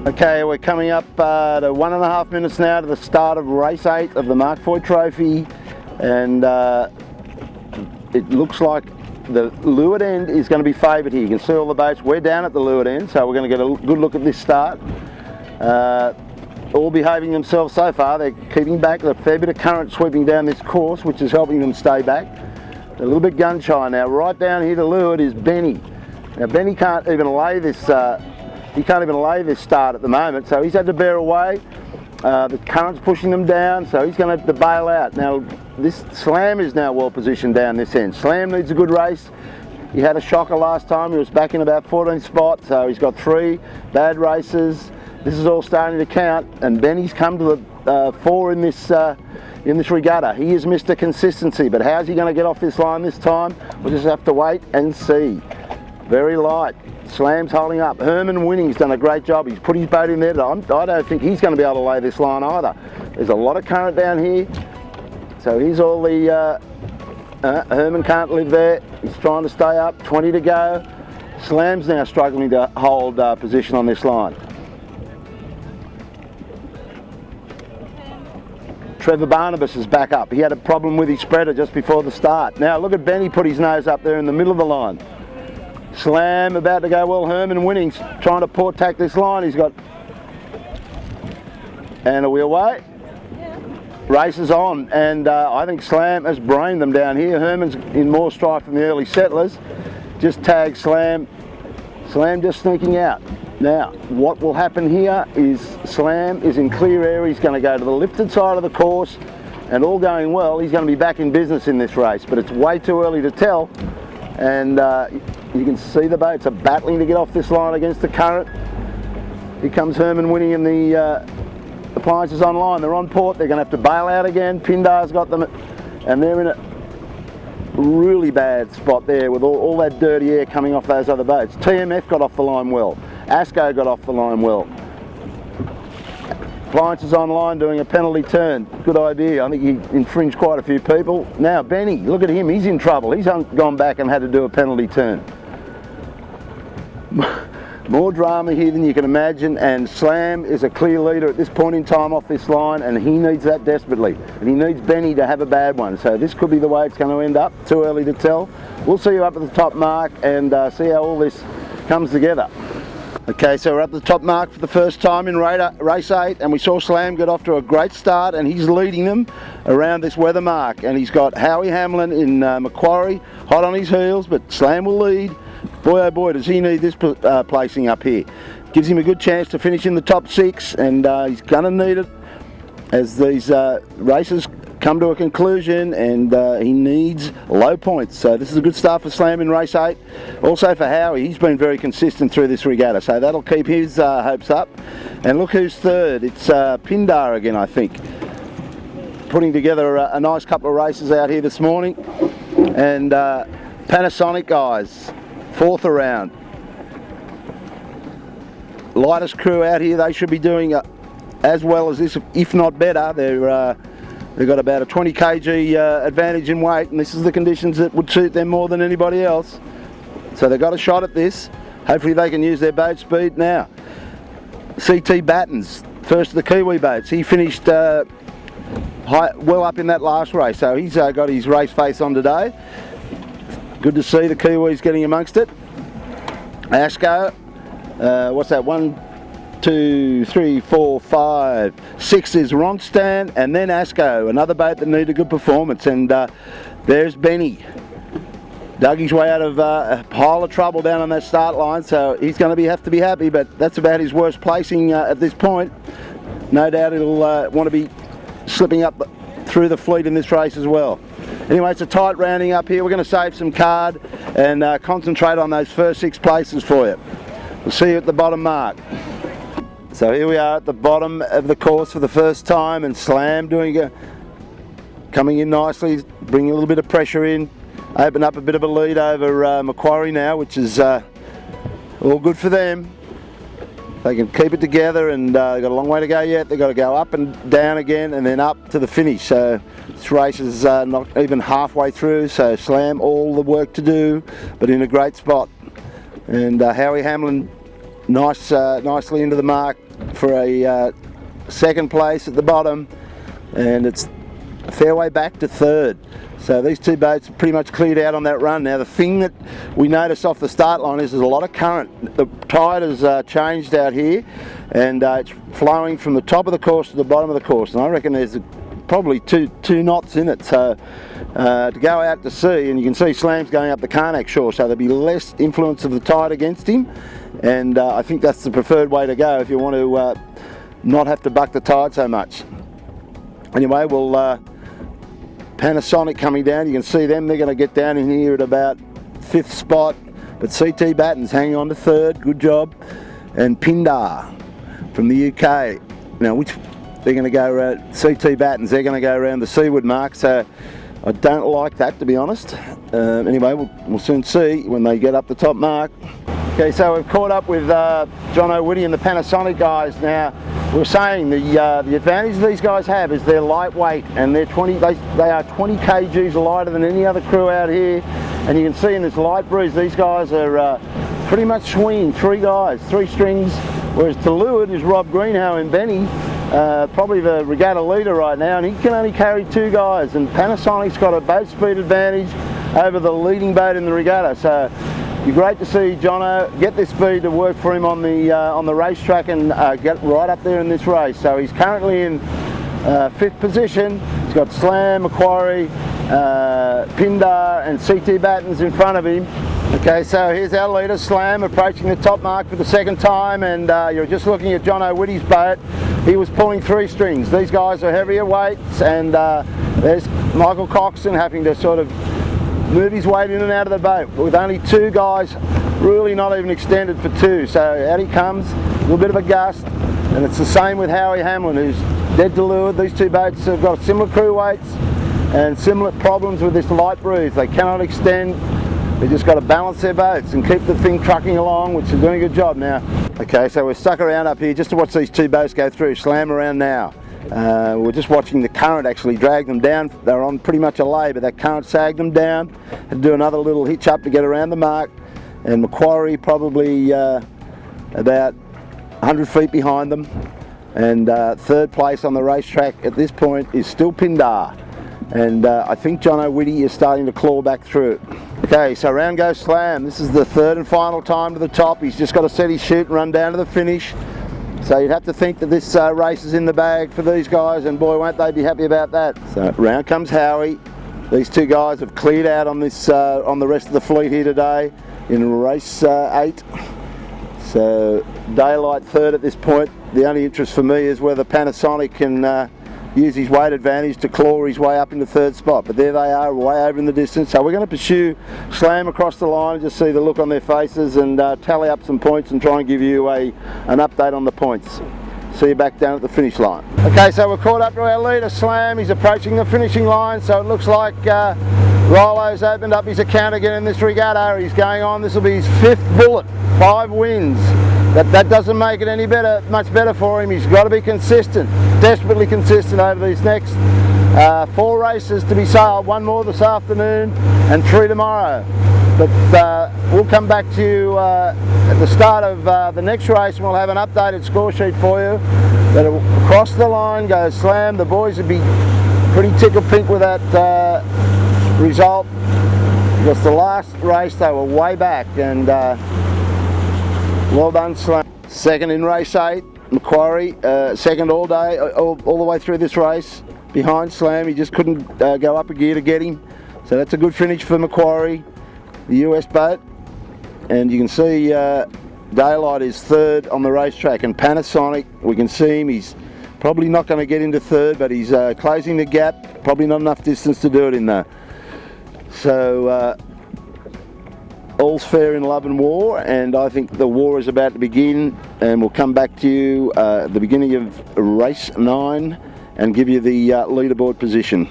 Okay, we're coming up to 1.5 minutes now to the start of race 8 of the Mark Foy Trophy, and it looks like the leeward end is going to be favoured here. You can see all the boats. We're down at the leeward end, so we're going to get a good look at this start. All behaving themselves so far. They're keeping back. There's a fair bit of current sweeping down this course, which is helping them stay back. They're a little bit gun shy now. Right down here to leeward is Benny. Now Benny can't even lay this. He can't even lay this start at the moment, so he's had to bear away. The current's pushing them down, so he's going to have to bail out. Now, this Slam is now well positioned down this end. Slam needs a good race. He had a shocker last time. He was back in about 14th spot, so he's got 3 bad races. This is all starting to count, and Benny's come to the fore in this regatta. He is Mr. Consistency, but how's he going to get off this line this time? We'll just have to wait and see. Very light. Slam's holding up. Herman Winning's done a great job. He's put his boat in there. I don't think he's going to be able to lay this line either. There's a lot of current down here. So here's all the... Herman can't live there. He's trying to stay up. 20 to go. Slam's now struggling to hold position on this line. Trevor Barnabas is back up. He had a problem with his spreader just before the start. Now look at Benny put his nose up there in the middle of the line. Slam about to go well. Herman Winning's trying to port tack this line. He's got... And are we away? Yeah. Race is on, and I think Slam has brained them down here. Herman's in more strife from the early settlers. Just tagged Slam. Slam just sneaking out. Now, what will happen here is Slam is in clear air. He's going to go to the lifted side of the course, and all going well, he's going to be back in business in this race, but it's way too early to tell. And you can see the boats are battling to get off this line against the current. Here comes Herman Winning in the appliances online. They're on port. They're going to have to bail out again. Pindar's got them, and they're in a really bad spot there with all that dirty air coming off those other boats. TMF got off the line well. ASCO got off the line well. Appliances online doing a penalty turn. Good idea. I think he infringed quite a few people. Now Benny, look at him. He's in trouble. He's gone back and had to do a penalty turn. More drama here than you can imagine, and Slam is a clear leader at this point in time off this line, and he needs that desperately. And he needs Benny to have a bad one. So this could be the way it's going to end up. Too early to tell. We'll see you up at the top mark and see how all this comes together. Okay, so we're up the top mark for the first time in race 8, and we saw Slam get off to a great start, and he's leading them around this weather mark. And he's got Howie Hamlin in Macquarie hot on his heels, but Slam will lead. Boy oh boy, does he need this placing up here. Gives him a good chance to finish in the top 6, and he's going to need it as these races come to a conclusion, and he needs low points. So this is a good start for Slam in race 8. Also for Howie, he's been very consistent through this regatta, so that'll keep his hopes up. And look who's third. It's Pindar again, I think. Putting together a nice couple of races out here this morning. And Panasonic guys, 4th around. Lightest crew out here, they should be doing as well as this, if not better. They've got about a 20 kg advantage in weight, and this is the conditions that would suit them more than anybody else. So they've got a shot at this. Hopefully they can use their boat speed now. CT Battens, first of the Kiwi boats. He finished well up in that last race, so he's got his race face on today. Good to see the Kiwis getting amongst it. ASCO, what's that, 1, 2, 3, 4, 5, 6 is Ronstan, and then ASCO, another boat that needed a good performance. And there's Benny. Dug his way out of a pile of trouble down on that start line, so he's going to have to be happy, but that's about his worst placing at this point. No doubt he'll want to be slipping up through the fleet in this race as well. Anyway, it's a tight rounding up here. We're going to save some card and concentrate on those first 6 places for you. We'll see you at the bottom mark. So here we are at the bottom of the course for the first time, and Slam coming in nicely, bringing a little bit of pressure in, open up a bit of a lead over Macquarie now, which is all good for them. They can keep it together, and they've got a long way to go yet. They've got to go up and down again and then up to the finish. So this race is not even halfway through, so Slam all the work to do, but in a great spot. And Howie Hamlin nicely into the mark for a second place at the bottom, and it's a fair way back to third. So these two boats are pretty much cleared out on that run. Now the thing that we noticed off the start line is there's a lot of current. The tide has changed out here, and it's flowing from the top of the course to the bottom of the course, and I reckon there's probably two knots in it. So to go out to sea, and you can see Slam's going up the Karnak shore, so there'll be less influence of the tide against him, and I think that's the preferred way to go if you want to not have to buck the tide so much. Anyway, we'll Panasonic coming down, you can see them, they're going to get down in here at about 5th spot, but CT Batten's hanging on to 3rd, good job, and Pindar from the UK. Now they're going to go around, CT Batten's, they're going to go around the seaward mark, so I don't like that, to be honest. Anyway, we'll soon see when they get up the top mark. Okay, so we've caught up with John O'Whitty and the Panasonic guys. Now, we were saying the advantage these guys have is they're lightweight, and they are 20 kgs lighter than any other crew out here. And you can see in this light breeze, these guys are pretty much swinging 3 strings, whereas to leeward is Rob Greenhow and Benny, probably the regatta leader right now, and he can only carry 2 guys. And Panasonic's got a boat speed advantage over the leading boat in the regatta. So it'd be great to see Jono get this speed to work for him on the racetrack and get right up there in this race. So he's currently in 5th position. He's got Slam, Macquarie, Pindar and CT Battens in front of him. Okay, so here's our leader, Slam, approaching the top mark for the 2nd time, and you're just looking at John O'Whitty's boat. He was pulling 3 strings. These guys are heavier weights, and there's Michael Coxon having to sort of move his weight in and out of the boat with only 2 guys, really not even extended for 2. So out he comes, a little bit of a gust, and it's the same with Howie Hamlin, who's dead to leeward. These 2 boats have got similar crew weights and similar problems with this light breeze. They cannot extend. They just got to balance their boats and keep the thing trucking along, which is doing a good job now. Okay, so we're stuck around up here just to watch these 2 boats go through. Slam around now. We're just watching the current actually drag them down. They're on pretty much a lay, but that current sagged them down. Had to do another little hitch up to get around the mark. And Macquarie probably about 100 feet behind them. And 3rd place on the racetrack at this point is still Pindar. And I think John O'Whitty is starting to claw back through it. Okay, so round goes Slam. This is the 3rd and final time to the top. He's just got to set his chute and run down to the finish. So you'd have to think that this race is in the bag for these guys, and boy won't they be happy about that. So round comes Howie. These 2 guys have cleared out on this on the rest of the fleet here today in race 8. So Daylight 3rd at this point. The only interest for me is whether Panasonic can use his weight advantage to claw his way up into 3rd spot, but there they are, way over in the distance. So we're going to pursue Slam across the line and just see the look on their faces and tally up some points and try and give you an update on the points. See you back down at the finish line. Okay, so we're caught up to our leader, Slam. He's approaching the finishing line, so it looks like Rolo's opened up his account again in this regatta. He's going on, this will be his 5th bullet, 5 wins. That doesn't make it any better, much better for him. He's got to be consistent, desperately consistent over these next 4 races to be sailed. 1 more this afternoon and 3 tomorrow. But we'll come back to you at the start of the next race, and we'll have an updated score sheet for you. But across the line goes Slam. The boys would be pretty tickled pink with that result, because the last race they were way back, and well done, Slam. 2nd in race 8, Macquarie, 2nd all day, all the way through this race, behind Slam. He just couldn't go up a gear to get him. So that's a good finish for Macquarie, the US boat. And you can see Daylight is 3rd on the racetrack, and Panasonic, we can see him, he's probably not going to get into 3rd, but he's closing the gap, probably not enough distance to do it in there. So all's fair in love and war, and I think the war is about to begin, and we'll come back to you at the beginning of race 9 and give you the leaderboard position.